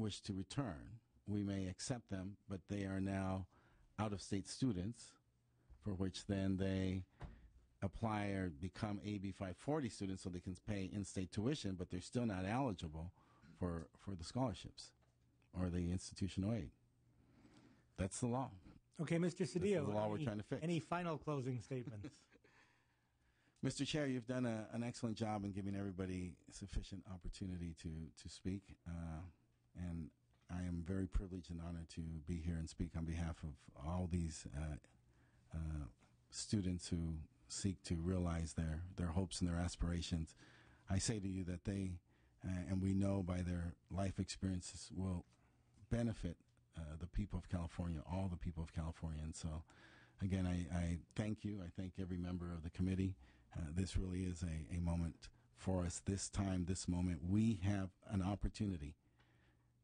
wish to return. We may accept them, but they are now out-of-state students, for which then they apply or become AB 540 students so they can pay in-state tuition, but they're still not eligible for the scholarships or the institutional aid. That's the law. Okay, Mr. Cedillo, That's the law we're trying to fix. Any final closing statements? Mr. Chair, you've done an excellent job in giving everybody sufficient opportunity to speak, and I am very privileged and honored to be here and speak on behalf of all these students who seek to realize their hopes and their aspirations. I say to you that they, and we know by their life experiences, will benefit the people of California, all the people of California. And so, again, I thank you. I thank every member of the committee. This really is a moment for us. This time, this moment, we have an opportunity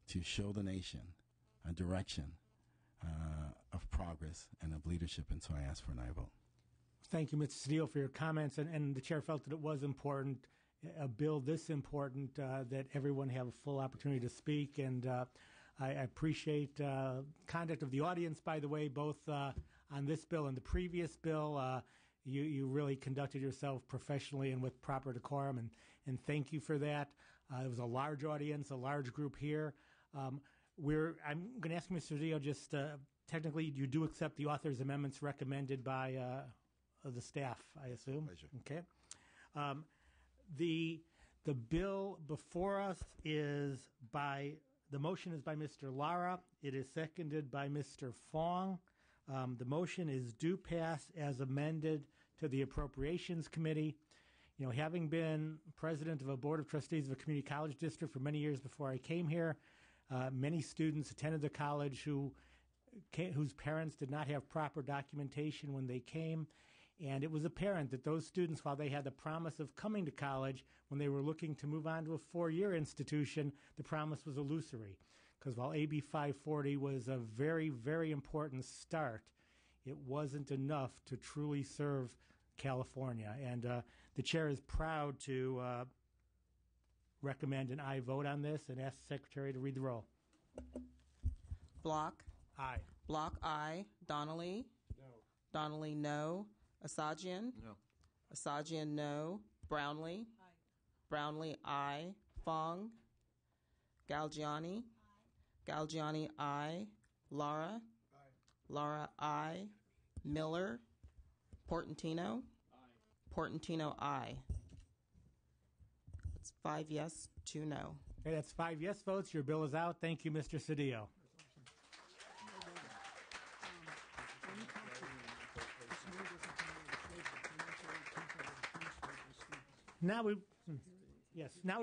to show the nation a direction of progress and of leadership. And so I ask for an aye vote. Thank you, Mr. Cedillo, for your comments. And the chair felt that it was important, a bill this important, that everyone have a full opportunity to speak. And I appreciate conduct of the audience, by the way, both on this bill and the previous bill. You really conducted yourself professionally and with proper decorum, and thank you for that. It was a large audience, a large group here. I'm going to ask Mr. Cedillo, just technically, you do accept the author's amendments recommended by the staff, I assume? Pleasure. Okay. The bill before us is the motion is by Mr. Lara. It is seconded by Mr. Fong. The motion is due pass as amended to the Appropriations Committee. You know, having been president of a board of trustees of a community college district for many years before I came here, many students attended the college whose parents did not have proper documentation when they came. And it was apparent that those students, while they had the promise of coming to college, when they were looking to move on to a four-year institution, the promise was illusory. Because while AB 540 was a very, very important start, it wasn't enough to truly serve California. And the chair is proud to recommend an aye vote on this and ask the secretary to read the roll. Block. Aye. Block, aye. Donnelly. No. Donnelly, no. Asajian. No. Asajian, no. Brownlee. Aye. Brownlee, aye. Fong. Galgiani. Aye. Galgiani, aye. Lara. Aye. Lara, aye. Miller. Portantino. Aye. Portantino, aye. It's 5 yes, 2 no. Okay, that's 5 yes votes. Your bill is out. Thank you, Mr. Cedillo. Now we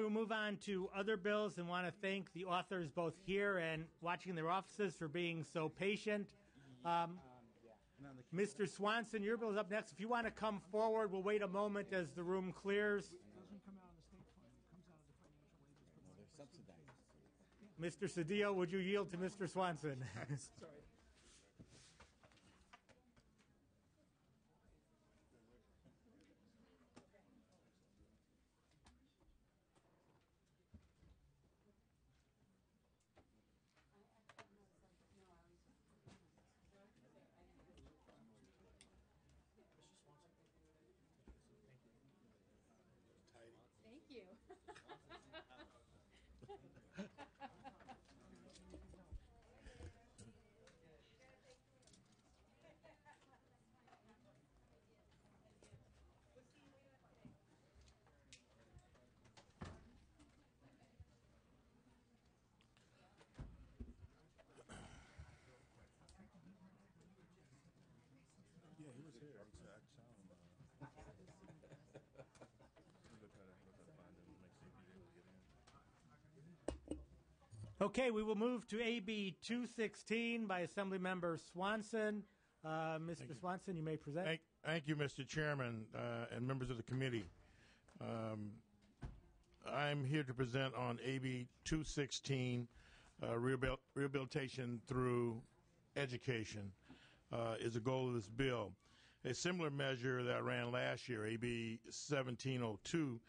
will move on to other bills and want to thank the authors both here and watching in their offices for being so patient. Mr. Swanson, your bill is up next. If you want to come forward, we'll wait a moment as the room clears. It doesn't come out of the state fund. It comes out of the financial aid. No, they're subsidized. Mr. Cedillo, would you yield to Mr. Swanson? Sorry. Thank you. Yeah, he was here. I saw him. Okay, we will move to AB 216 by Assemblymember Swanson. Mr. Swanson, you may present. Thank you, Mr. Chairman, and members of the committee. I'm here to present on AB 216, rehabilitation through education is the goal of this bill. A similar measure that ran last year, AB 1702,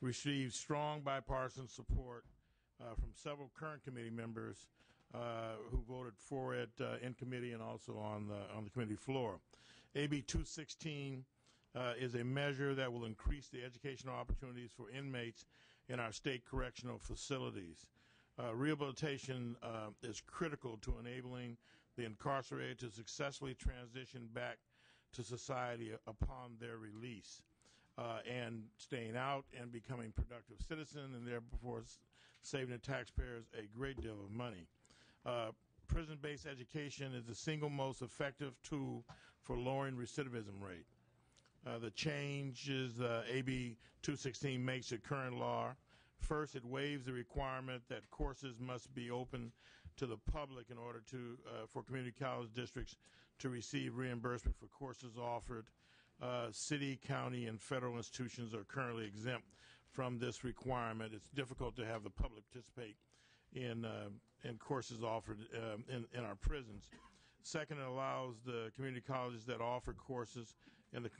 received strong bipartisan support from several current committee members who voted for it in committee and also on the committee floor. AB 216 is a measure that will increase the educational opportunities for inmates in our state correctional facilities. Rehabilitation is critical to enabling the incarcerated to successfully transition back to society upon their release and staying out and becoming productive citizens, and therefore saving the taxpayers a great deal of money. Prison-based education is the single most effective tool for lowering recidivism rate. The changes AB 216 makes to current law. First, it waives the requirement that courses must be open to the public in order to for community college districts to receive reimbursement for courses offered. City, county, and federal institutions are currently exempt from this requirement. It's difficult to have the public participate in courses offered in our prisons. Second, it allows the community colleges that offer courses in the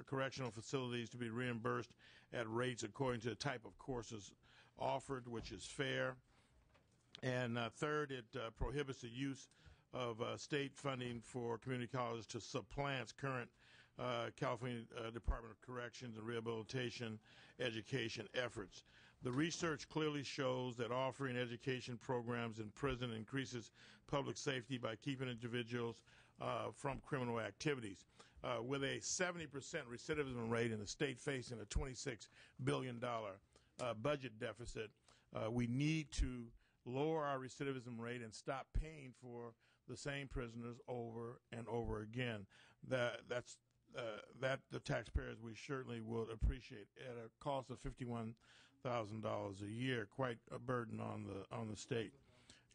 correctional facilities to be reimbursed at rates according to the type of courses offered, which is fair. And third, it prohibits the use of state funding for community colleges to supplant current California Department of Corrections and Rehabilitation education efforts. The research clearly shows that offering education programs in prison increases public safety by keeping individuals from criminal activities. With a 70% recidivism rate in the state facing a $26 billion budget deficit, we need to lower our recidivism rate and stop paying for the same prisoners over and over again. That the taxpayers we certainly would appreciate at a cost of $51,000 a year, quite a burden on the state.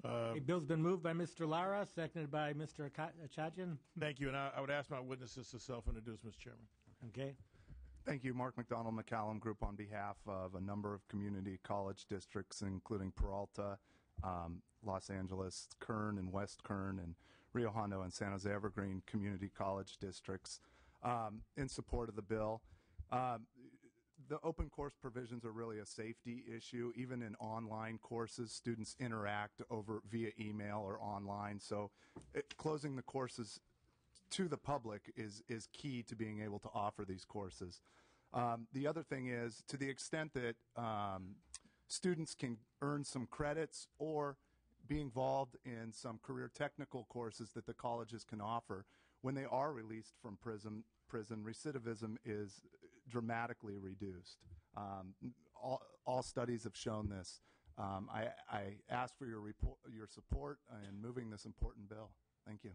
The bill's been moved by Mr. Lara, seconded by Mr. Achajian. Thank you, and I would ask my witnesses to self-introduce, Mr. Chairman. Okay. Thank you, Mark McDonald, McCallum Group, on behalf of a number of community college districts, including Peralta, Los Angeles, Kern and West Kern, and Rio Hondo and San Jose Evergreen community college districts, in support of the bill. The open course provisions are really a safety issue. Even in online courses, students interact via email or online. So closing the courses to the public is key to being able to offer these courses. The other thing is, to the extent that students can earn some credits or be involved in some career technical courses that the colleges can offer, when they are released from prison, recidivism is dramatically reduced. All studies have shown this. I ask for your support in moving this important bill. Thank you.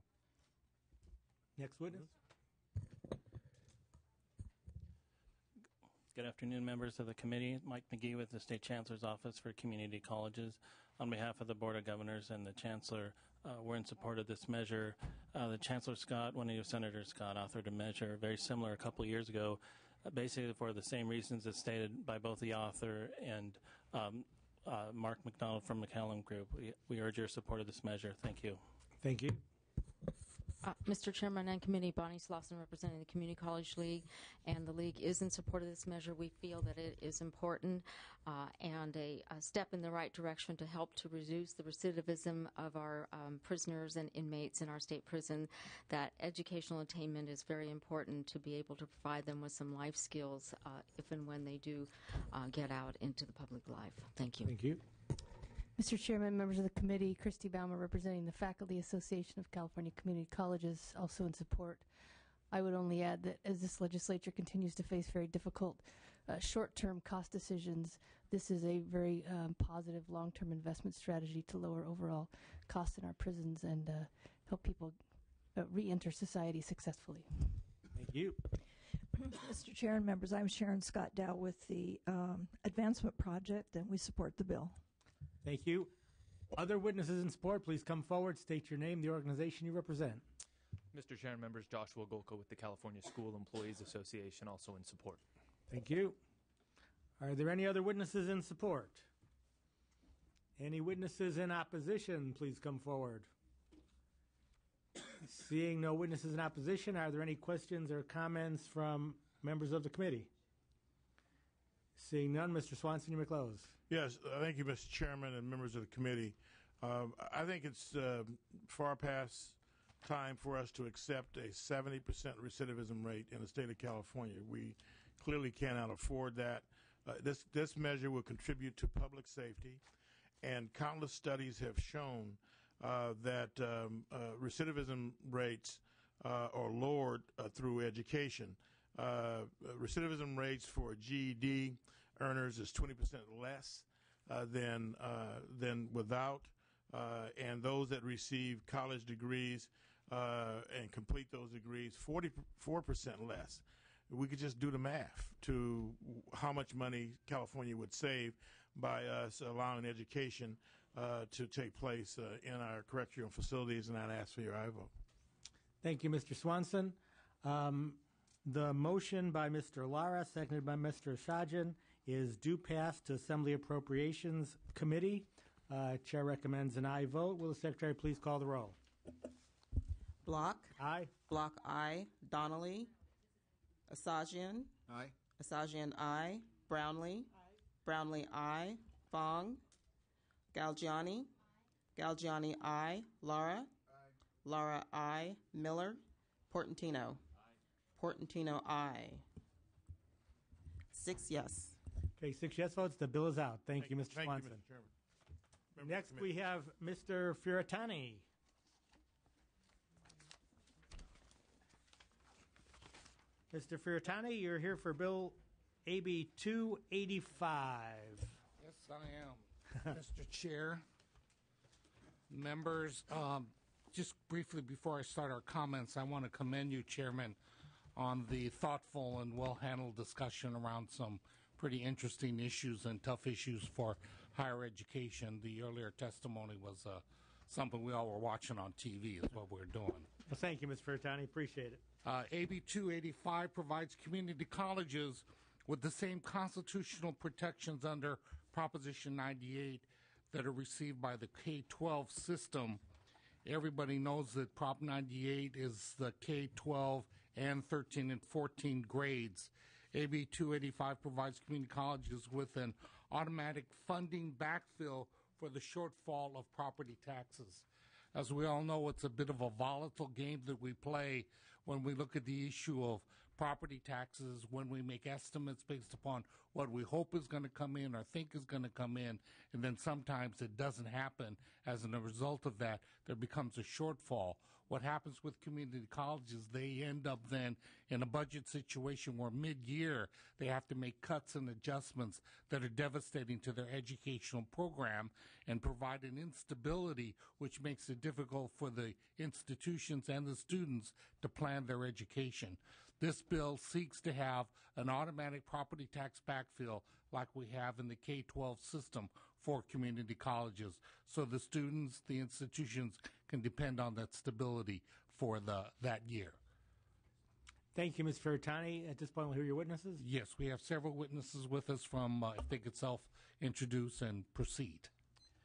Next witness. Good afternoon, members of the committee. Mike McGee with the State Chancellor's Office for Community Colleges. On behalf of the Board of Governors and the Chancellor, we're in support of this measure. The Chancellor Scott, one of you, Senator Scott, authored a measure very similar a couple of years ago, basically for the same reasons as stated by both the author and Mark McDonald from McCallum Group. We urge your support of this measure. Thank you. Thank you. Mr. Chairman and Committee, Bonnie Slauson representing the Community College League, and the League is in support of this measure. We feel that it is important and a step in the right direction to help to reduce the recidivism of our prisoners and inmates in our state prison, that educational attainment is very important to be able to provide them with some life skills if and when they do get out into the public life. Thank you. Thank you. Mr. Chairman, members of the committee, Christy Baumer representing the Faculty Association of California Community Colleges, also in support. I would only add that as this legislature continues to face very difficult short-term cost decisions, this is a very positive long-term investment strategy to lower overall costs in our prisons and help people re-enter society successfully. Thank you. Mr. Chair and members, I'm Sharon Scott Dow with the Advancement Project, and we support the bill. Thank you. Other witnesses in support, please come forward, state your name, the organization you represent. Mr. Chair and members, Joshua Golko with the California School Employees Association, also in support. Thank you. Are there any other witnesses in support? Any witnesses in opposition, please come forward. Seeing no witnesses in opposition, are there any questions or comments from members of the committee? Seeing none, Mr. Swanson, you may close. Yes, thank you, Mr. Chairman and members of the committee. I think it's far past time for us to accept a 70% recidivism rate in the state of California. We clearly cannot afford that. This measure will contribute to public safety, and countless studies have shown that recidivism rates are lowered through education. Recidivism rates for GED earners is 20% less than without, and those that receive college degrees and complete those degrees, 44% less. We could just do the math to how much money California would save by us allowing education to take place in our correctional facilities, and I'd ask for your aye vote. Thank you, Mr. Swanson. The motion by Mr. Lara, seconded by Mr. Ashajian, is due pass to Assembly Appropriations Committee. Chair recommends an aye vote. Will the Secretary please call the roll? Block. Aye. Block I. Donnelly. Assagian. Aye. Assagian I. Brownlee. Brownlee I. Fong. Galgiani. Galgiani I. Lara. Lara I. Miller. Portantino. Portantino I. 6 yes. Okay, 6 yes votes. The bill is out. Thank you, Mr. Thank Swanson. you, Mr. Chairman. Members of Next, the we committee. have Mr. Fiorentani. Mr. Fiorentani, you're here for Bill AB 285. Yes, I am. Mr. Chair, members, just briefly before I start our comments, I want to commend you, Chairman, on the thoughtful and well-handled discussion around some pretty interesting issues and tough issues for higher education. The earlier testimony was something we all were watching on TV is what we're doing. Well, thank you, Mr. Fiorentani. Appreciate it. AB 285 provides community colleges with the same constitutional protections under Proposition 98 that are received by the K-12 system. Everybody knows that Prop 98 is the K-12 and 13 and 14 grades. AB 285 provides community colleges with an automatic funding backfill for the shortfall of property taxes. As we all know, it's a bit of a volatile game that we play when we look at the issue of property taxes, when we make estimates based upon what we hope is going to come in or think is going to come in, and then sometimes it doesn't happen. As a result of that, there becomes a shortfall. What happens with community colleges, they end up then in a budget situation where mid-year they have to make cuts and adjustments that are devastating to their educational program and provide an instability which makes it difficult for the institutions and the students to plan their education. This bill seeks to have an automatic property tax backfill like we have in the K-12 system for community colleges, so the students, the institutions can depend on that stability for that year. Thank you, Mr. Fiorentani. At this point, we'll hear your witnesses. Yes, we have several witnesses with us from, if they could self-introduce and proceed.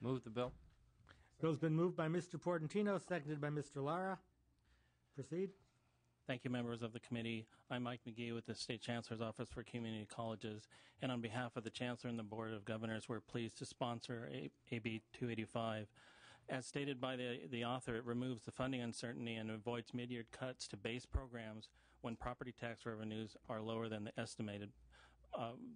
Move the bill. Bill's been moved by Mr. Portantino, seconded by Mr. Lara. Proceed. Thank you, members of the committee. I'm Mike McGee with the State Chancellor's Office for Community Colleges, and on behalf of the Chancellor and the Board of Governors, we're pleased to sponsor AB 285. As stated by the author, it removes the funding uncertainty and avoids mid-year cuts to base programs when property tax revenues are lower than the estimated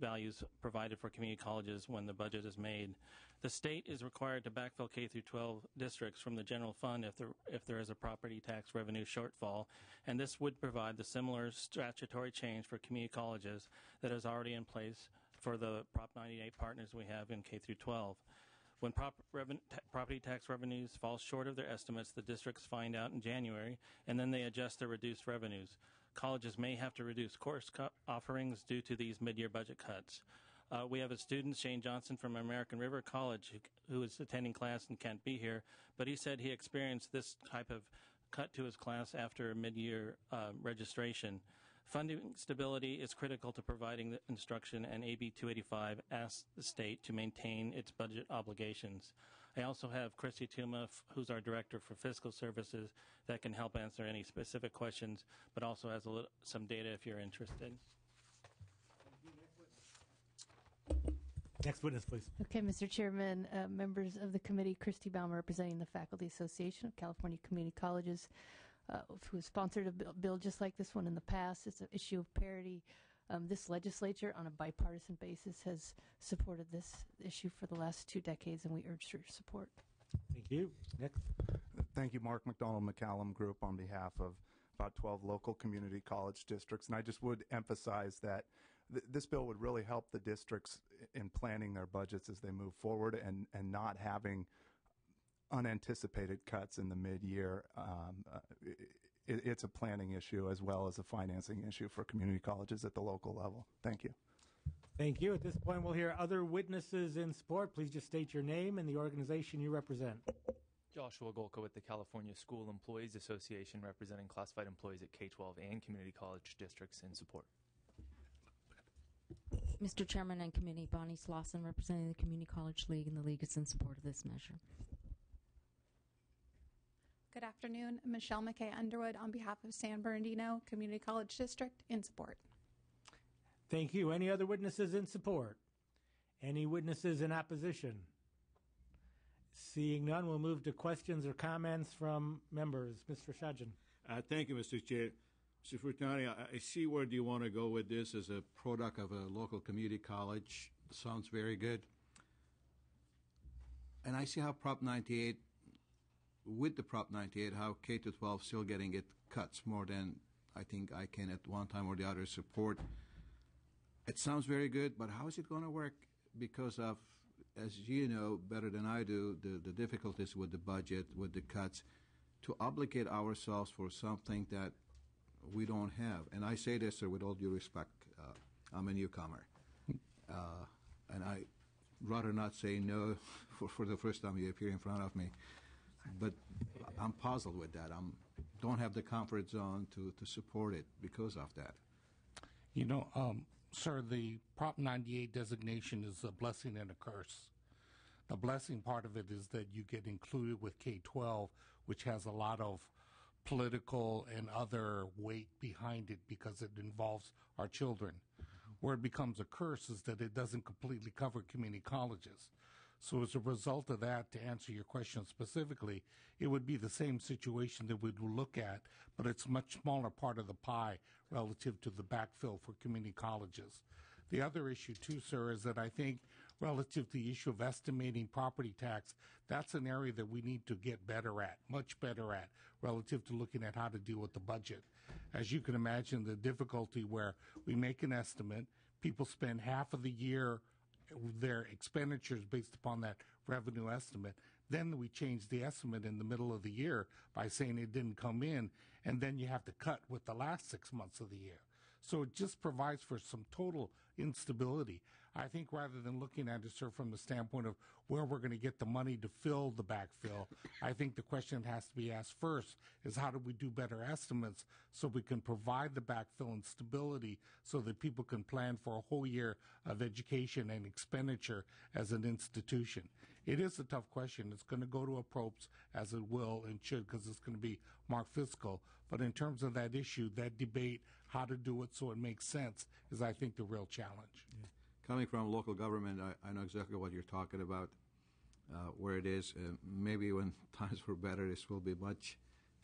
values provided for community colleges when the budget is made. The state is required to backfill K through 12 districts from the general fund if there is a property tax revenue shortfall, and this would provide the similar statutory change for community colleges that is already in place for the Prop 98 partners we have in K through 12. When property tax revenues fall short of their estimates, the districts find out in January, and then they adjust their reduced revenues. Colleges may have to reduce course offerings due to these mid-year budget cuts. We have a student, Shane Johnson from American River College, who is attending class and can't be here, but he said he experienced this type of cut to his class after mid-year registration. Funding stability is critical to providing the instruction, and AB 285 asks the state to maintain its budget obligations. I also have Christy Tuma, who's our Director for Fiscal Services, that can help answer any specific questions, but also has some data if you're interested. Next witness, please. Okay, Mr. Chairman, members of the committee, Christy Baumer representing the Faculty Association of California Community Colleges, who has sponsored a bill just like this one in the past. It's an issue of parity. This legislature, on a bipartisan basis, has supported this issue for the last 2 decades, and we urge your support. Thank you. Next. Thank you, Mark McDonald McCallum Group, on behalf of about 12 local community college districts. And I just would emphasize that this bill would really help the districts in planning their budgets as they move forward and not having unanticipated cuts in the mid-year. It's a planning issue as well as a financing issue for community colleges at the local level. Thank you. Thank you. At this point, we'll hear other witnesses in support. Please just state your name and the organization you represent. Joshua Golka with the California School Employees Association, representing classified employees at K-12 and community college districts in support. Mr. Chairman and Committee, Bonnie Slauson, representing the Community College League, and the League is in support of this measure. Good afternoon. Michelle McKay Underwood on behalf of San Bernardino Community College District in support. Thank you. Any other witnesses in support? Any witnesses in opposition? Seeing none, we'll move to questions or comments from members. Mr. Shajan. Thank you, Mr. Chair. Mr. Furtani, I see where do you want to go with this as a product of a local community college. Sounds very good. And I see how Prop 98, with the Prop 98, how K-12 still getting it cuts more than I think I can at one time or the other support. It sounds very good, but how is it going to work? Because of, as you know better than I do, the difficulties with the budget, with the cuts, to obligate ourselves for something that we don't have. And I say this, sir, with all due respect. I'm a newcomer. And I rather not say no for the first time you appear in front of me. But I'm puzzled with that. I don't have the comfort zone to support it because of that. You know, sir, the Prop 98 designation is a blessing and a curse. The blessing part of it is that you get included with K-12, which has a lot of political and other weight behind it because it involves our children. Where it becomes a curse is that it doesn't completely cover community colleges. So as a result of that, to answer your question specifically, it would be the same situation that we'd look at, but it's a much smaller part of the pie relative to the backfill for community colleges. The other issue, too, sir, is that I think relative to the issue of estimating property tax, that's an area that we need to get better at, much better at, relative to looking at how to deal with the budget. As you can imagine, the difficulty where we make an estimate, people spend half of the year their expenditures based upon that revenue estimate. Then we change the estimate in the middle of the year by saying it didn't come in, and then you have to cut with the last 6 months of the year. So it just provides for some total instability. I think rather than looking at it, sir, from the standpoint of where we're going to get the money to fill the backfill, I think the question that has to be asked first is how do we do better estimates so we can provide the backfill and stability so that people can plan for a whole year of education and expenditure as an institution. It is a tough question. It's going to go to approps, as it will and should, because it's going to be marked fiscal. But in terms of that issue, that debate, how to do it so it makes sense, is, I think, the real challenge. Yeah. Coming from local government, I know exactly what you're talking about, where it is. Maybe when times were better, this will be much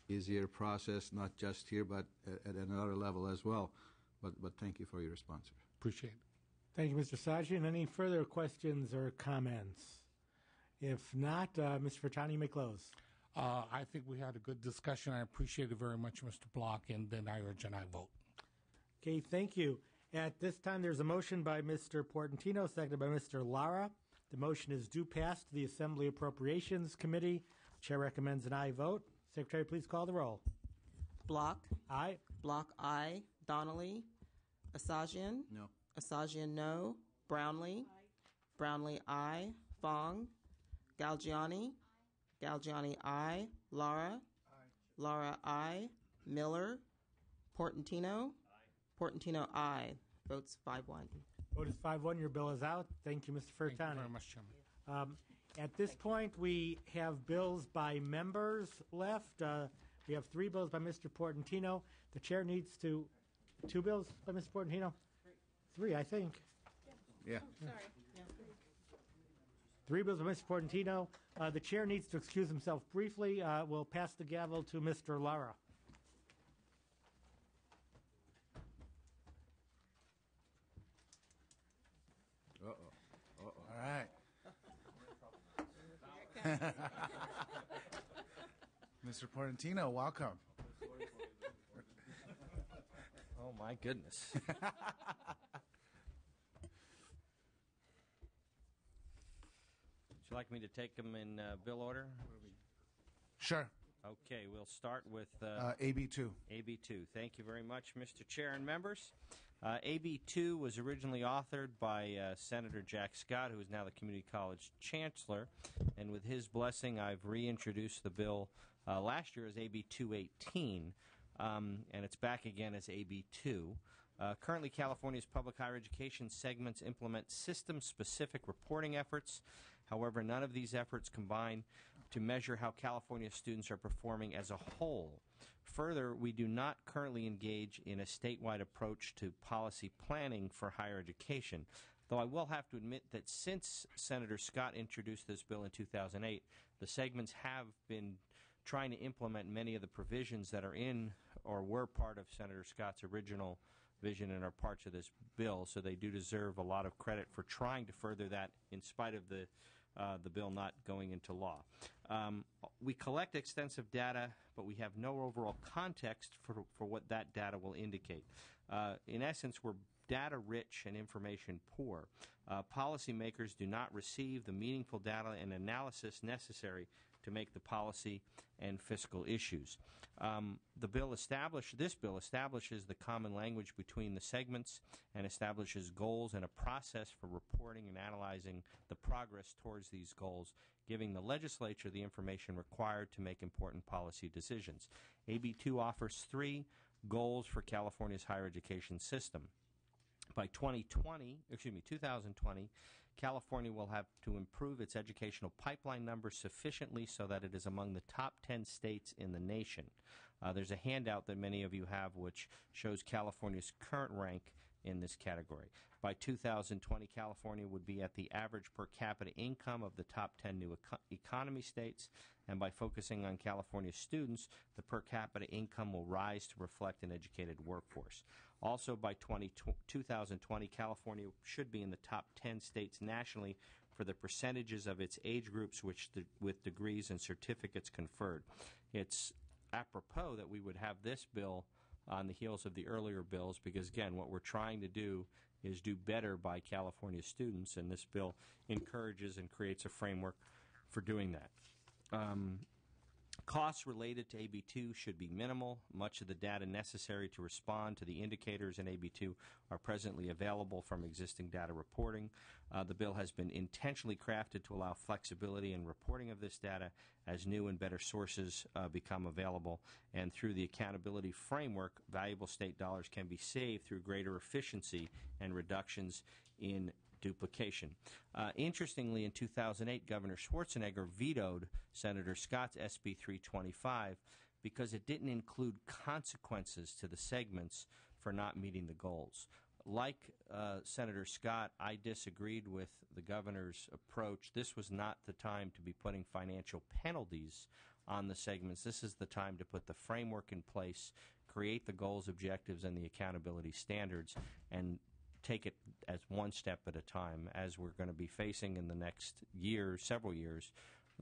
easier process, not just here, but at another level as well. But thank you for your response, sir. Appreciate it. Thank you, Mr. Sajian. Any further questions or comments? If not, Mr. Furtani, you may close. I think we had a good discussion. I appreciate it very much, Mr. Block, and then I urge and I vote. Okay, thank you. At this time, there's a motion by Mr. Portantino, seconded by Mr. Lara. The motion is due pass to the Assembly Appropriations Committee. Chair recommends an aye vote. Secretary, please call the roll. Block. Aye. Block, aye. Donnelly. Asajian. No. Asajian, no. Brownlee. Aye. Brownlee, aye. Fong. Galgiani. Aye. Galgiani, aye. Lara. Aye. Lara, aye. Miller. Portantino. Portantino, aye. Votes 5-1. Vote is 5-1. Your bill is out. Thank you, Mr. Furtani. Thank you very much, Chairman. At this point, we have bills by members left. We have 3 bills by Mr. Portantino. The chair needs to... 2 bills by Mr. Portantino? 3, I think. Yeah. Sorry. Three bills by Mr. Portantino. The chair needs to excuse himself briefly. We'll pass the gavel to Mr. Lara. All right. Mr. Portantino, welcome. Oh, my goodness. Would you like me to take them in bill order? Sure. Okay, we'll start with AB2. AB2. Thank you very much, Mr. Chair and members. AB2 was originally authored by Senator Jack Scott, who is now the Community College Chancellor, and with his blessing, I've reintroduced the bill last year as AB 218, and it's back again as AB2. Currently, California's public higher education segments implement system-specific reporting efforts. However, none of these efforts combine to measure how California students are performing as a whole. Further, we do not currently engage in a statewide approach to policy planning for higher education, though I will have to admit that since Senator Scott introduced this bill in 2008, the segments have been trying to implement many of the provisions that are in or were part of Senator Scott's original vision and are parts of this bill, so they do deserve a lot of credit for trying to further that in spite of the bill not going into law. We collect extensive data, but we have no overall context for what that data will indicate. In essence, we're data rich and information poor. Policymakers do not receive the meaningful data and analysis necessary to make the policy and fiscal issues. This bill establishes the common language between the segments and establishes goals and a process for reporting and analyzing the progress towards these goals, giving the legislature the information required to make important policy decisions. AB2 offers 3 goals for California's higher education system. By 2020, California will have to improve its educational pipeline numbers sufficiently so that it is among the top 10 states in the nation. There's a handout that many of you have which shows California's current rank in this category. By 2020, California would be at the average per capita income of the top 10 new economy states, and by focusing on California students, the per capita income will rise to reflect an educated workforce. Also, by 2020, California should be in the top 10 states nationally for the percentages of its age groups with degrees and certificates conferred. It's apropos that we would have this bill on the heels of the earlier bills because, again, what we're trying to do is do better by California students, and this bill encourages and creates a framework for doing that. Costs related to AB2 should be minimal. Much of the data necessary to respond to the indicators in AB2 are presently available from existing data reporting. The bill has been intentionally crafted to allow flexibility in reporting of this data as new and better sources become available. And through the accountability framework, valuable state dollars can be saved through greater efficiency and reductions in duplication. Interestingly, in 2008, Governor Schwarzenegger vetoed Senator Scott's SB 325 because it didn't include consequences to the segments for not meeting the goals. Like Senator Scott, I disagreed with the governor's approach. This was not the time to be putting financial penalties on the segments. This is the time to put the framework in place, create the goals, objectives, and the accountability standards, and take it as one step at a time. As we're going to be facing in the next year, several years,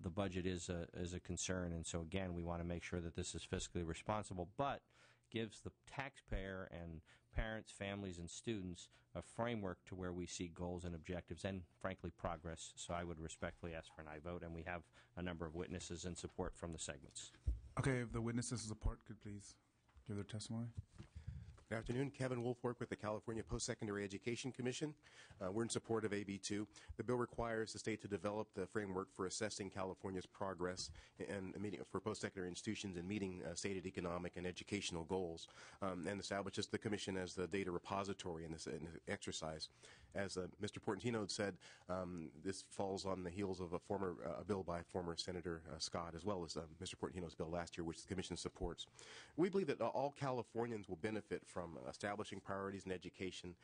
the budget is a concern, and so again, we want to make sure that this is fiscally responsible, but gives the taxpayer and parents, families, and students a framework to where we see goals and objectives and, frankly, progress. So I would respectfully ask for an aye vote, and we have a number of witnesses in support from the segments. Okay, if the witnesses in support could please give their testimony. Good afternoon. Kevin Wolfwork with the California Post-Secondary Education Commission. We're in support of AB2. The bill requires the state to develop the framework for assessing California's progress and for post-secondary institutions in meeting stated economic and educational goals, and establishes the commission as the data repository in this exercise. As Mr. Portantino had said, this falls on the heels of a bill by former Senator Scott, as well as Mr. Portantino's bill last year, which the commission supports. We believe that all Californians will benefit from from establishing priorities in education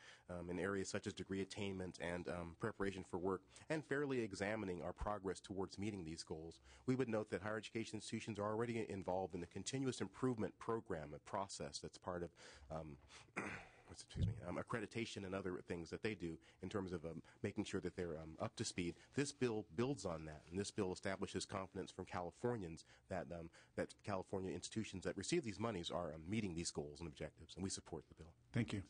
in areas such as degree attainment and preparation for work, and fairly examining our progress towards meeting these goals. We would note that higher education institutions are already involved in the continuous improvement program, a process that's part of accreditation and other things that they do in terms of making sure that they're up to speed. This bill builds on that, and this bill establishes confidence from Californians that that California institutions that receive these monies are meeting these goals and objectives, and we support the bill. Thank you.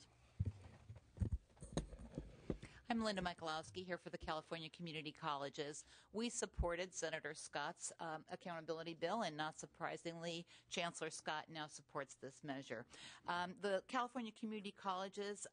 I'm Linda Michalowski here for the California Community Colleges. We supported Senator Scott's accountability bill, and not surprisingly, Chancellor Scott now supports this measure. The California Community Colleges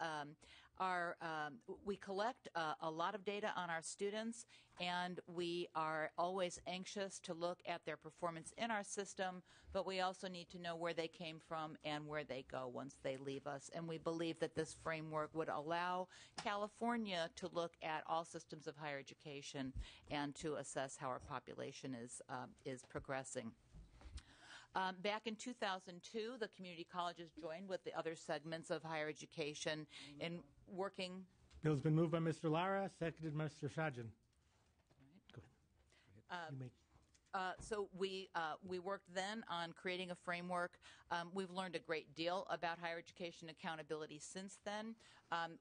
we collect a lot of data on our students, and we are always anxious to look at their performance in our system, but we also need to know where they came from and where they go once they leave us. And we believe that this framework would allow California to look at all systems of higher education and to assess how our population is progressing. Back in 2002, the community colleges joined with the other segments of higher education in working. Bill's been moved by Mr. Lara, seconded by Mr. Sajan. Go ahead. So we worked then on creating a framework. We've learned a great deal about higher education accountability since then.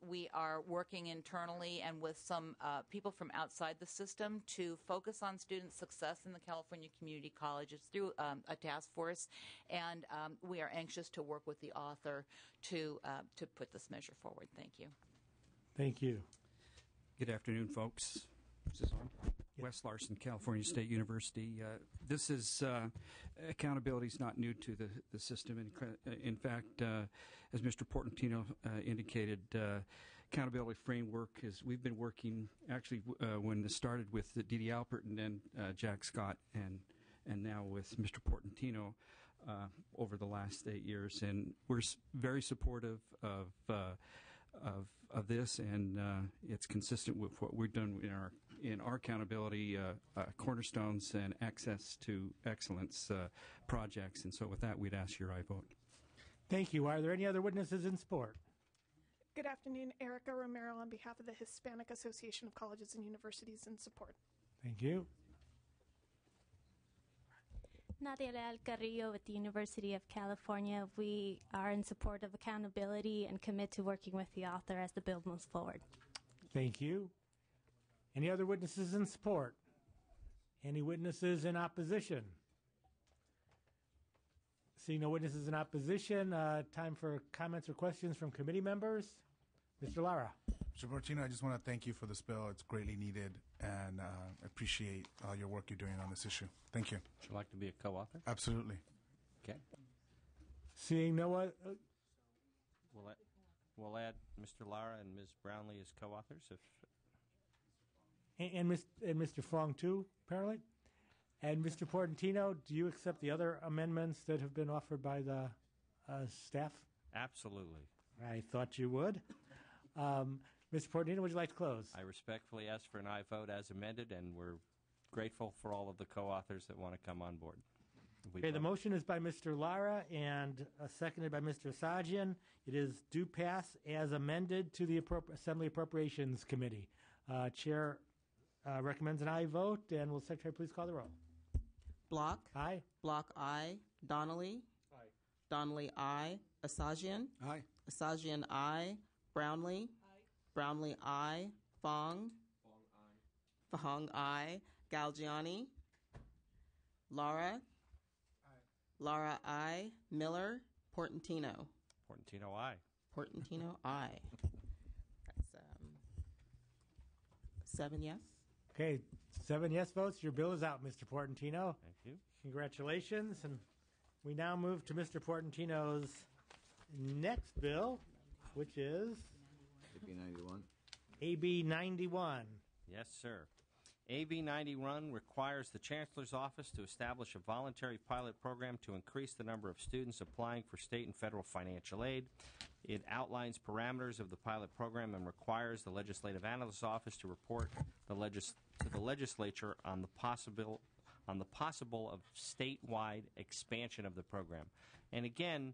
We are working internally and with some people from outside the system to focus on student success in the California community colleges through a task force, and we are anxious to work with the author to put this measure forward. Thank you. Thank you. Good afternoon, folks. Is this on? Wes Larson, California State University. This is accountability is not new to the system. In fact, as Mr. Portantino indicated, accountability framework is we've been working actually when this started with Dee Alpert and then Jack Scott and now with Mr. Portantino over the last 8 years, and we're very supportive of this, and it's consistent with what we've done in our accountability cornerstones and access to excellence projects. And so with that, we'd ask your aye vote. Thank you. Are there any other witnesses in support? Good afternoon. Erica Romero on behalf of the Hispanic Association of Colleges and Universities in support. Thank you. Nadia Leal Carrillo with the University of California. We are in support of accountability and commit to working with the author as the bill moves forward. Thank you. Any other witnesses in support? Any witnesses in opposition? Seeing no witnesses in opposition, time for comments or questions from committee members. Mr. Lara. Mr. Portantino, I just want to thank you for this bill. It's greatly needed, and appreciate all your work you're doing on this issue. Thank you. Would you like to be a co-author? Absolutely. Okay. Seeing no one. We'll add Mr. Lara and Ms. Brownlee as co-authors. And Mr. Fong, too, apparently. And Mr. Portantino, do you accept the other amendments that have been offered by the staff? Absolutely. I thought you would. Mr. Portantino, would you like to close? I respectfully ask for an aye vote as amended, and we're grateful for all of the co-authors that want to come on board. Okay, the motion is by Mr. Lara and seconded by Mr. Sajian. It is due pass as amended to the Assembly Appropriations Committee. Chair recommends an aye vote, and will Secretary please call the roll? Block. Aye. Block aye. Donnelly. Aye. Donnelly aye. Asajian. Aye. Asajian aye. Brownlee. Aye. Brownlee aye. Fong. Fong aye. Fong aye. Galgiani. Lara. Aye. Lara aye. Miller. Portantino. Portantino aye. Portantino aye. That's 7 yes. Okay, 7 yes votes. Your bill is out, Mr. Portantino. Thank you. Congratulations. And we now move to Mr. Portantino's next bill, which is AB 91. AB 91. Yes, sir. AB 91 requires the Chancellor's Office to establish a voluntary pilot program to increase the number of students applying for state and federal financial aid. It outlines parameters of the pilot program and requires the Legislative Analyst's Office to report to the legislature on the possible of statewide expansion of the program. And again,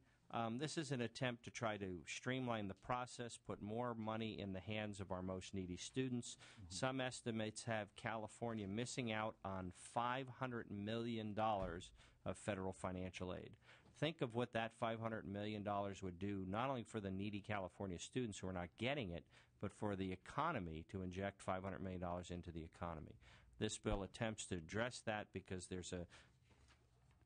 This is an attempt to try to streamline the process, put more money in the hands of our most needy students. Some estimates have California missing out on $500 million of federal financial aid. Think of what that $500 million would do, not only for the needy California students who are not getting it, but for the economy, to inject $500 million into the economy. This bill attempts to address that because there's a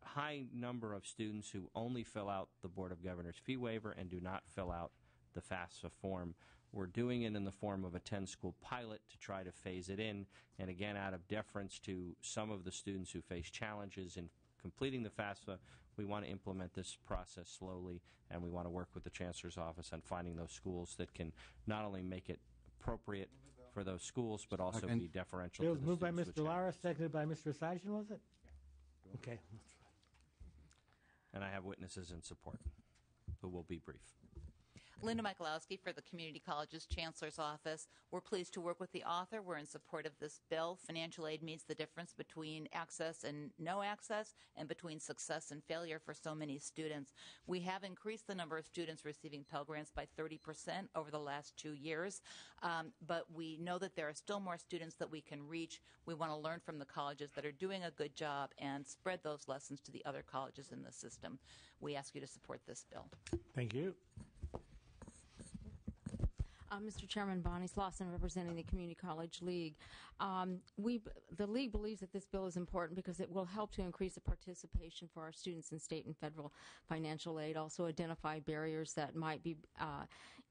high number of students who only fill out the Board of Governors fee waiver and do not fill out the FAFSA form. We're doing it in the form of a 10-school pilot to try to phase it in, and again, out of deference to some of the students who face challenges in completing the FAFSA, we want to implement this process slowly, and we want to work with the Chancellor's Office on finding those schools that can not only make it appropriate for those schools, but also be deferential to the moved by students with Mr. Lara, seconded by Mr. Sajan, was it? Okay. and I have witnesses in support, who will be brief. Linda Michalowski for the Community College's Chancellor's Office. We're pleased to work with the author. We're in support of this bill. Financial aid means the difference between access and no access, and between success and failure for so many students. We have increased the number of students receiving Pell Grants by 30% over the last 2 years, but we know that there are still more students that we can reach. We want to learn from the colleges that are doing a good job and spread those lessons to the other colleges in the system. We ask you to support this bill. Thank you. Mr. Chairman, Bonnie Slauson, representing the Community College League. The League believes that this bill is important because it will help to increase the participation for our students in state and federal financial aid, also identify barriers that might be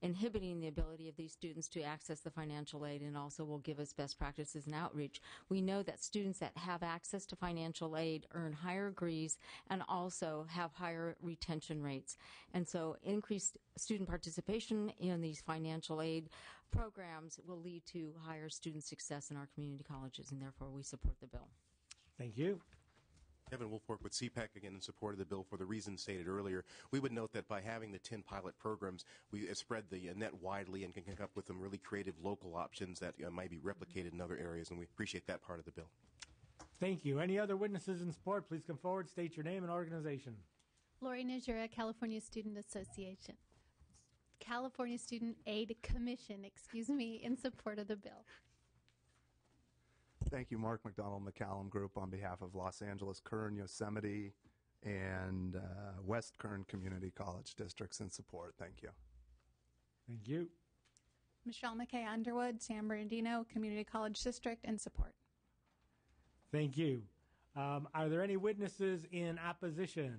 inhibiting the ability of these students to access the financial aid, and also will give us best practices and outreach. We know that students that have access to financial aid earn higher degrees and also have higher retention rates. And so increased student participation in these financial aid programs will lead to higher student success in our community colleges, and therefore we support the bill. Thank you. Kevin Wolfwork with CPAC, again in support of the bill for the reasons stated earlier. We would note that by having the 10 pilot programs, we spread the net widely and can come up with some really creative local options that might be replicated in other areas, and we appreciate that part of the bill. Thank you. Any other witnesses in support? Please come forward, state your name and organization. Lori Najura, California Student Association. California Student Aid Commission, in support of the bill. Thank you, Mark McDonald, McCallum Group, on behalf of Los Angeles, Kern, Yosemite, and West Kern Community College Districts in support. Thank you. Thank you. Michelle McKay Underwood, San Bernardino Community College District in support. Thank you. Are there any witnesses in opposition?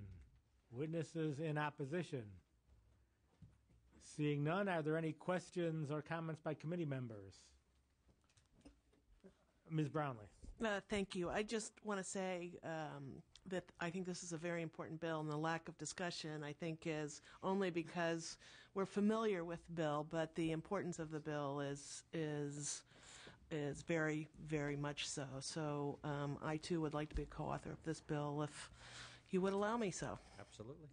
Witnesses in opposition? Seeing none, are there any questions or comments by committee members? Ms. Brownlee. Thank you. I just want to say that I think this is a very important bill, and the lack of discussion, I think, is only because we're familiar with the bill, but the importance of the bill is very, very much so. So I, too, would like to be a co-author of this bill if you would allow me so. Absolutely.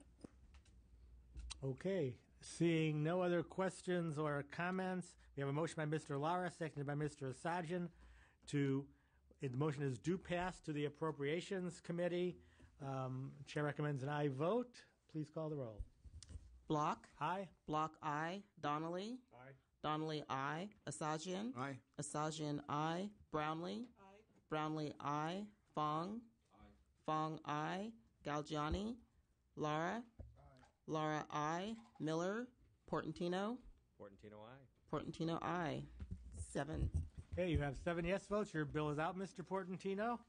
Okay. Seeing no other questions or comments, we have a motion by Mr. Lara, seconded by Mr. Asajan. The motion is due pass to the Appropriations Committee. Chair recommends an aye vote. Please call the roll. Block. Aye. Block aye. Donnelly. Aye. Donnelly aye. Asajian. Aye. Asajian aye. Brownlee. Aye. Brownlee aye. Fong. Aye. Fong aye. Galgiani. Lara. Lara aye. Miller. Portantino. Portantino aye. Portantino aye. 7. Okay, you have 7 yes votes. Your bill is out, Mr. Portantino.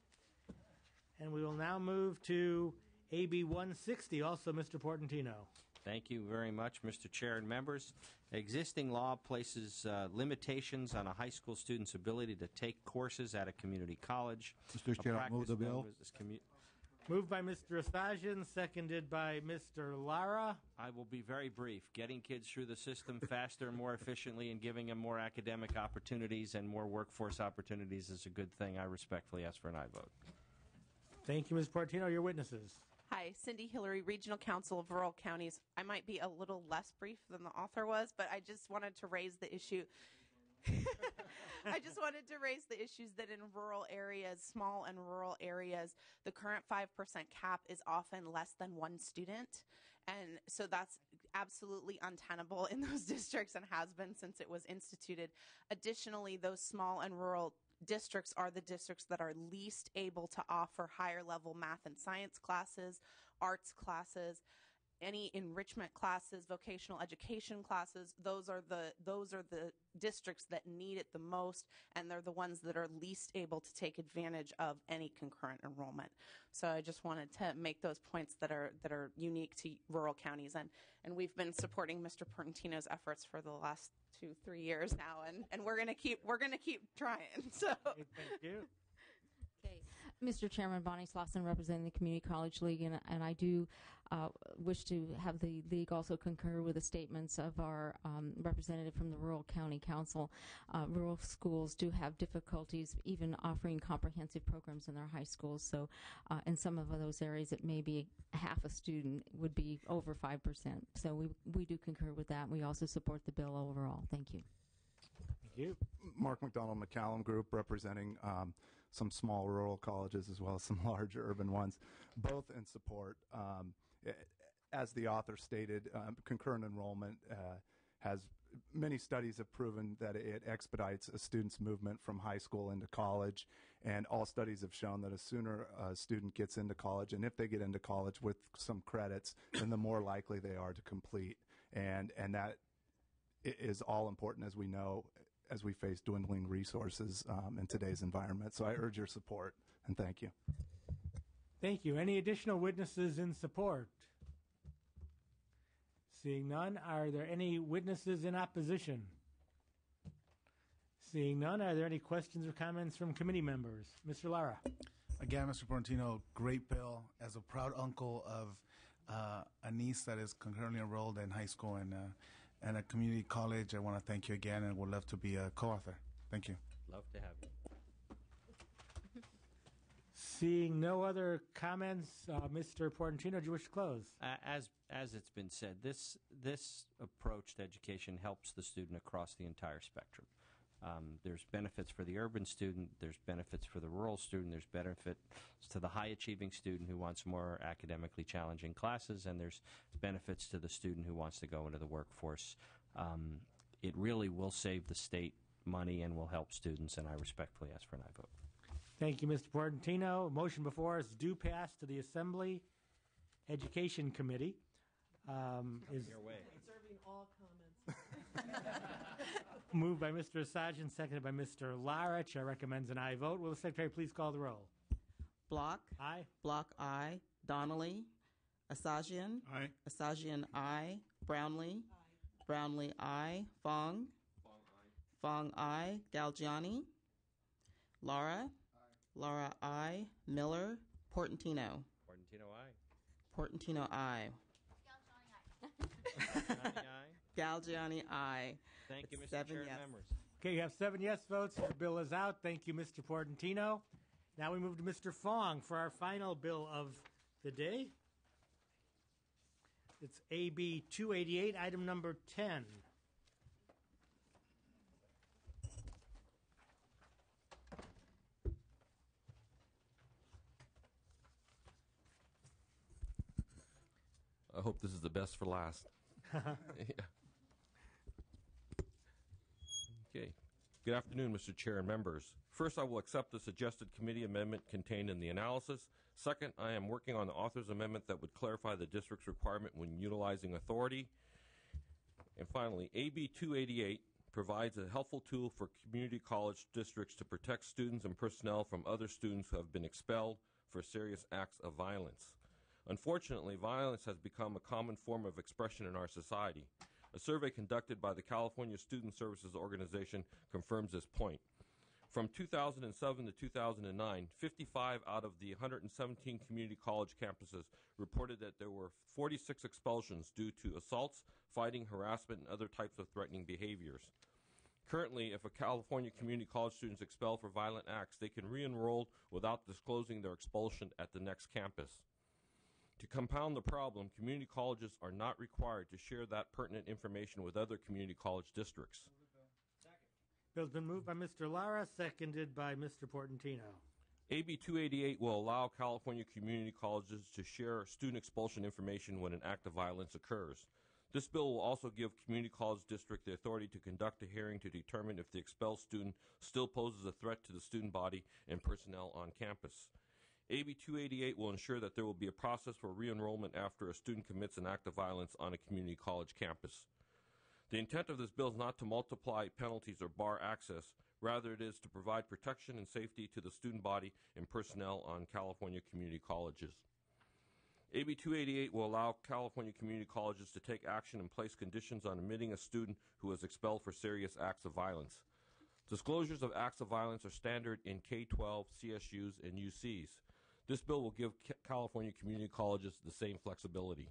And we will now move to AB 160, also Mr. Portantino. Thank you very much, Mr. Chair and members. Existing law places limitations on a high school student's ability to take courses at a community college. Mr. Chair, I'll move the bill. Moved by Mr. Asajian, seconded by Mr. Lara. I will be very brief. Getting kids through the system faster and more efficiently and giving them more academic opportunities and more workforce opportunities is a good thing. I respectfully ask for an aye vote. Thank you, Ms. Portantino. Your witnesses. Hi, Cindy Hillary, Regional Council of Rural Counties. I might be a little less brief than the author was, but I just wanted to raise the issue. I just wanted to raise the issues that in rural areas, small and rural areas, the current 5% cap is often less than one student. And so that's absolutely untenable in those districts and has been since it was instituted. Additionally, those small and rural districts are the districts that are least able to offer higher level math and science classes, arts classes, any enrichment classes, vocational education classes. Those are the districts that need it the most, and they're the ones that are least able to take advantage of any concurrent enrollment. So I just wanted to make those points that are unique to rural counties, and we've been supporting Mr. Portantino's efforts for the last 2-3 years now, and we're gonna keep trying. So thank you. Okay, Mr. Chairman, Bonnie Slauson representing the Community College League, and I do wish to have the league also concur with the statements of our representative from the Rural County Council. Rural schools do have difficulties even offering comprehensive programs in their high schools, so in some of those areas it may be half a student would be over 5%. So we do concur with that. We also support the bill overall. Thank you. Thank you. Mark McDonald, McCallum Group, representing some small rural colleges as well as some large urban ones, both in support. As the author stated, concurrent enrollment many studies have proven that it expedites a student's movement from high school into college, and all studies have shown that the sooner a student gets into college, and if they get into college with some credits, then the more likely they are to complete. And that is all important, as we know, as we face dwindling resources in today's environment. So I urge your support, and thank you. Thank you. Any additional witnesses in support? Seeing none, are there any witnesses in opposition? Seeing none, are there any questions or comments from committee members? Mr. Lara. Again, Mr. Portantino, great bill. As a proud uncle of a niece that is concurrently enrolled in high school and a community college, I want to thank you again and would love to be a co-author. Thank you. Love to have you. Seeing no other comments, Mr. Portantino, do you wish to close? As it's been said, this approach to education helps the student across the entire spectrum. There's benefits for the urban student, there's benefits for the rural student, there's benefits to the high-achieving student who wants more academically challenging classes, and there's benefits to the student who wants to go into the workforce. It really will save the state money and will help students, and I respectfully ask for an aye vote. Thank you, Mr. Portantino. Motion before us do pass to the Assembly Education Committee. Your way. Serving all comments. Moved by Mr. Asajian, seconded by Mr. Lara. Chair recommends an aye vote. Will the Secretary please call the roll? Block. Aye. Block aye. Donnelly. Asajian. Aye. Asajian aye. Brownlee. Aye. Brownlee aye. Fong. Fong aye. Galgiani. Lara. Lara aye. Miller. Portantino. Portantino aye. Portantino aye. Galgiani aye. Thank you, Mr. Seven Chair and yes. members. Okay, you have 7 yes votes. The bill is out. Thank you, Mr. Portantino. Now we move to Mr. Fong for our final bill of the day. It's AB 288, item number 10. I hope this is the best for last. Yeah. Okay. Good afternoon, Mr. Chair and members. First, I will accept the suggested committee amendment contained in the analysis. Second, I am working on the author's amendment that would clarify the district's requirement when utilizing authority. And finally, AB 288 provides a helpful tool for community college districts to protect students and personnel from other students who have been expelled for serious acts of violence. Unfortunately, violence has become a common form of expression in our society. A survey conducted by the California Student Services Organization confirms this point. From 2007 to 2009, 55 out of the 117 community college campuses reported that there were 46 expulsions due to assaults, fighting, harassment, and other types of threatening behaviors. Currently, if a California community college student is expelled for violent acts, they can re-enroll without disclosing their expulsion at the next campus. To compound the problem, community colleges are not required to share that pertinent information with other community college districts. Bill's been moved by Mr. Lara, seconded by Mr. Portantino. AB 288 will allow California community colleges to share student expulsion information when an act of violence occurs. This bill will also give community college district the authority to conduct a hearing to determine if the expelled student still poses a threat to the student body and personnel on campus. AB 288 will ensure that there will be a process for re-enrollment after a student commits an act of violence on a community college campus. The intent of this bill is not to multiply penalties or bar access. Rather, it is to provide protection and safety to the student body and personnel on California community colleges. AB 288 will allow California community colleges to take action and place conditions on admitting a student who is expelled for serious acts of violence. Disclosures of acts of violence are standard in K-12, CSUs, and UCs. This bill will give California community colleges the same flexibility.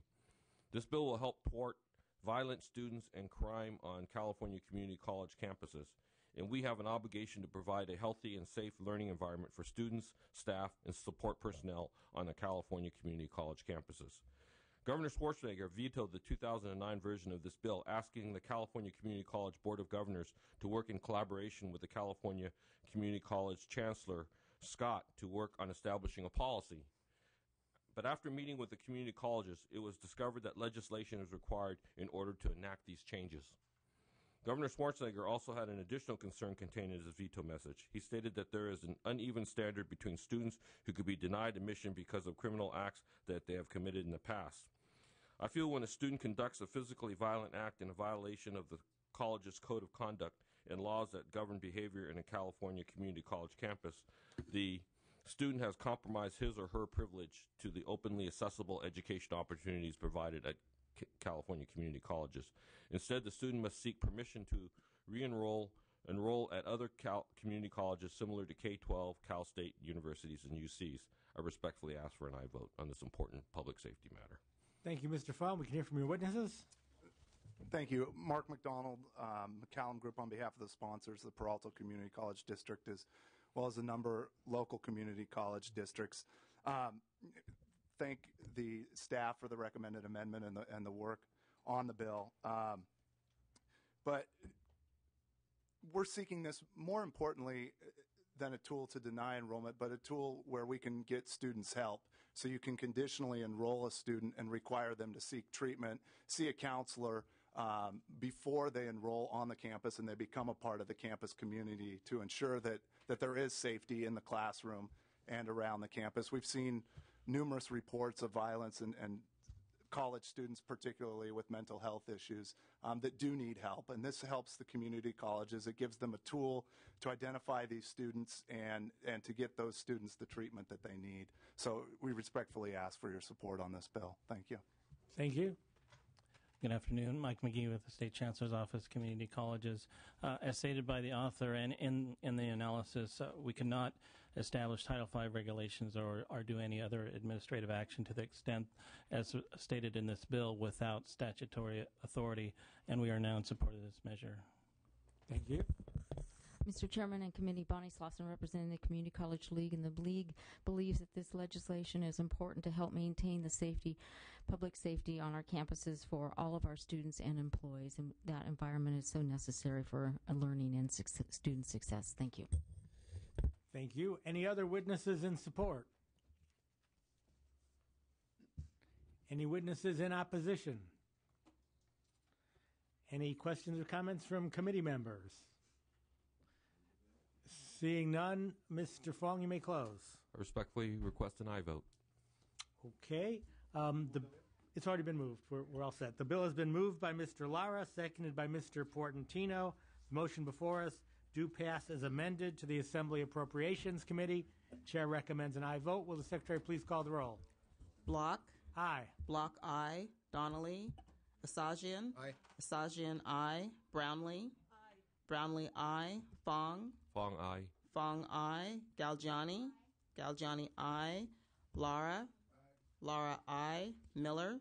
This bill will help thwart violent students and crime on California community college campuses, and we have an obligation to provide a healthy and safe learning environment for students, staff, and support personnel on the California community college campuses. Governor Schwarzenegger vetoed the 2009 version of this bill, asking the California Community College Board of Governors to work in collaboration with the California Community College Chancellor, Scott, to work on establishing a policy. But after meeting with the community colleges, it was discovered that legislation is required in order to enact these changes. Governor Schwarzenegger also had an additional concern contained in his veto message. He stated that there is an uneven standard between students who could be denied admission because of criminal acts that they have committed in the past. I feel when a student conducts a physically violent act in a violation of the college's code of conduct and laws that govern behavior in a California community college campus, the student has compromised his or her privilege to the openly accessible education opportunities provided at California community colleges. Instead, the student must seek permission to enroll at other community colleges similar to K-12, Cal State universities, and UCs. I respectfully ask for an aye vote on this important public safety matter. Thank you, Mr. Fong. We can hear from your witnesses. Thank you. Mark McDonald, McCallum Group, on behalf of the sponsors, the Peralta Community College District, as well as a number of local community college districts. Thank the staff for the recommended amendment and the work on the bill. But we're seeking this more importantly than a tool to deny enrollment, but a tool where we can get students help. So you can conditionally enroll a student and require them to seek treatment, see a counselor before they enroll on the campus and they become a part of the campus community to ensure that there is safety in the classroom and around the campus. We've seen numerous reports of violence and college students, particularly with mental health issues, that do need help. And this helps the community colleges. It gives them a tool to identify these students and to get those students the treatment that they need. So we respectfully ask for your support on this bill. Thank you. Thank you. Good afternoon. Mike McGee with the State Chancellor's Office, Community Colleges. As stated by the author and in the analysis, we cannot establish Title V regulations or do any other administrative action to the extent as stated in this bill without statutory authority, and we are now in support of this measure. Thank you. Mr. Chairman and Committee, Bonnie Slauson representing the Community College League, and the League believes that this legislation is important to help maintain the safety, public safety on our campuses for all of our students and employees, and that environment is so necessary for learning and student success. Thank you. Thank you. Any other witnesses in support? Any witnesses in opposition? Any questions or comments from committee members? Seeing none, Mr. Fong, you may close. I respectfully request an aye vote. Okay. It's already been moved. We're all set. The bill has been moved by Mr. Lara, seconded by Mr. Portantino. The motion before us do pass as amended to the Assembly Appropriations Committee. Chair recommends an aye vote. Will the Secretary please call the roll? Block. Aye. Block aye. Donnelly. Asajian. Aye. Asajian aye. Brownlee. Aye. Brownlee aye. Fong. Fong aye. Fong aye. Galgiani. Galgiani aye. Lara. Lara aye. Miller.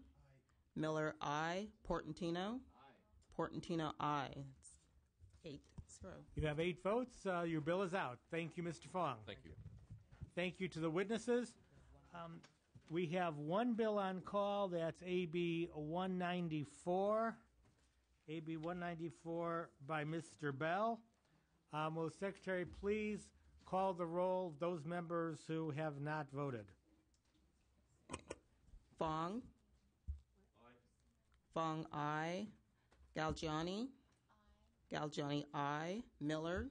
Miller aye. Portantino. Portantino aye. It's 8-0. You have 8 votes. Your bill is out. Thank you, Mr. Fong. Thank you. Thank you to the witnesses. We have one bill on call. That's AB 194. AB 194 by Mr. Bell. Will the Secretary please call the roll of those members who have not voted? Fong. Fong, aye. Galgiani. Galgiani, aye. Miller.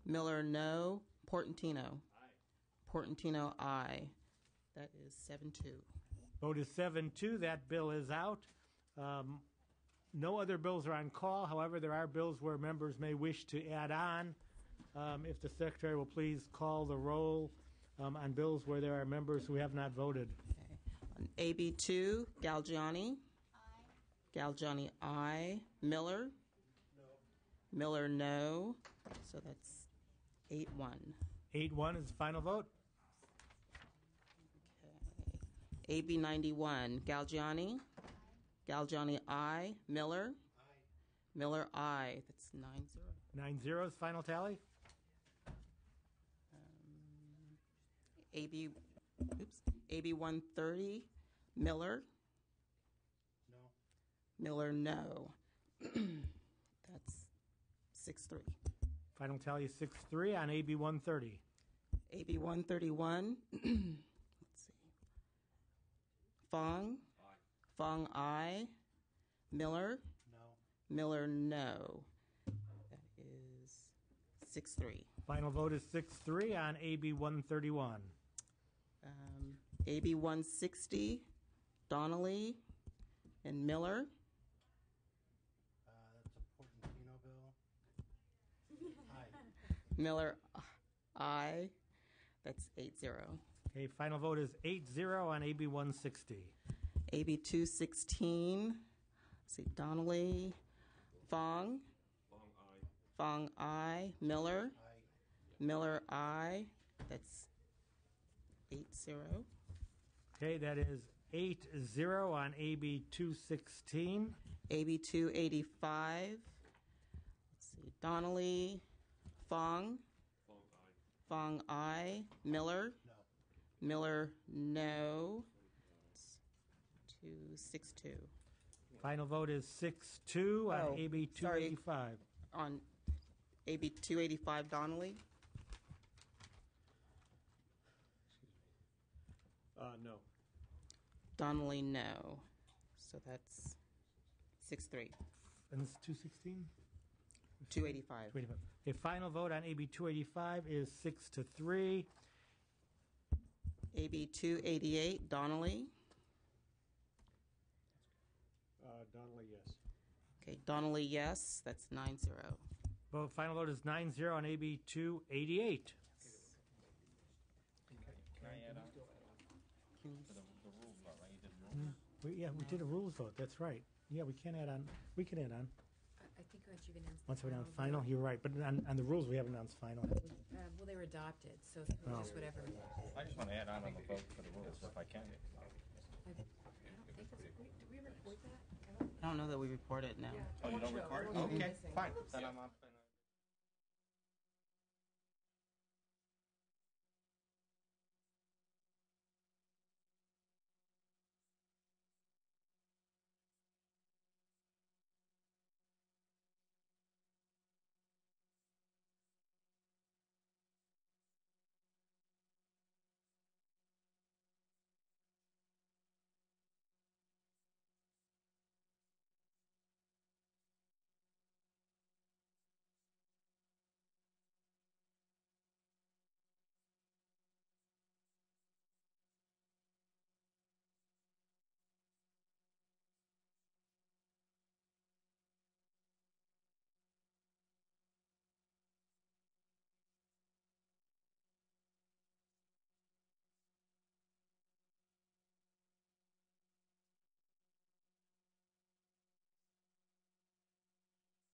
Miller, no. Portantino. Portantino, aye. That is 7-2. Vote is 7-2. That bill is out. No other bills are on call. However, there are bills where members may wish to add on. If the Secretary will please call the roll on bills where there are members who have not voted. On AB 2, Galgiani. Aye. Galgiani, aye. Miller. No. Miller, no. So that's 8-1. 8-1 is the final vote. Okay. AB 91, Galgiani. Galgiani, aye. Miller. Aye. Miller, aye. That's 9-0. 9-0 is final tally. AB 130, Miller. No. Miller, no. That's 6-3. Final tally is 6-3 on AB 130. AB 131. Let's see. Fong. Aye. Fong, aye. Miller. No. Miller, no. That is 6-3. Final vote is 6-3 on AB 131. AB 160, Donnelly and Miller. That's a Portantino bill. Aye. Miller, aye. That's 8-0. Okay, final vote is 8-0 on AB 160. AB 216, let's see, Donnelly, Fong. Fong, aye. Miller. Aye. Miller, aye. That's 8-0. Okay, that is 8-0 on AB 216. AB 285. Let's see, Donnelly, Fong. Fong, aye. Miller. No. Miller, no. 2-6-2. Final vote is 6-2 on AB 285. On AB 285, Donnelly. No. Donnelly, no. So that's 6-3. And this is 216? 285. 285. Okay, final vote on AB 285 is 6-3. AB 288, Donnelly. Donnelly, yes. Okay, Donnelly, yes. That's 9-0. Vote, final vote is 9-0 on AB 288. Can I add on? To the rules vote, right? You did rules? We did a rules vote. That's right. Yeah, we can add on. We can add on. I think once you've announced Once we announce final, you're right. But on the rules, we haven't announced final. well, they were adopted, so just whatever. I just want to add on the vote for the rules if I can. I don't think did we report that? I don't know that we report it now. Oh, you don't record it? Okay, fine. Then I'm on.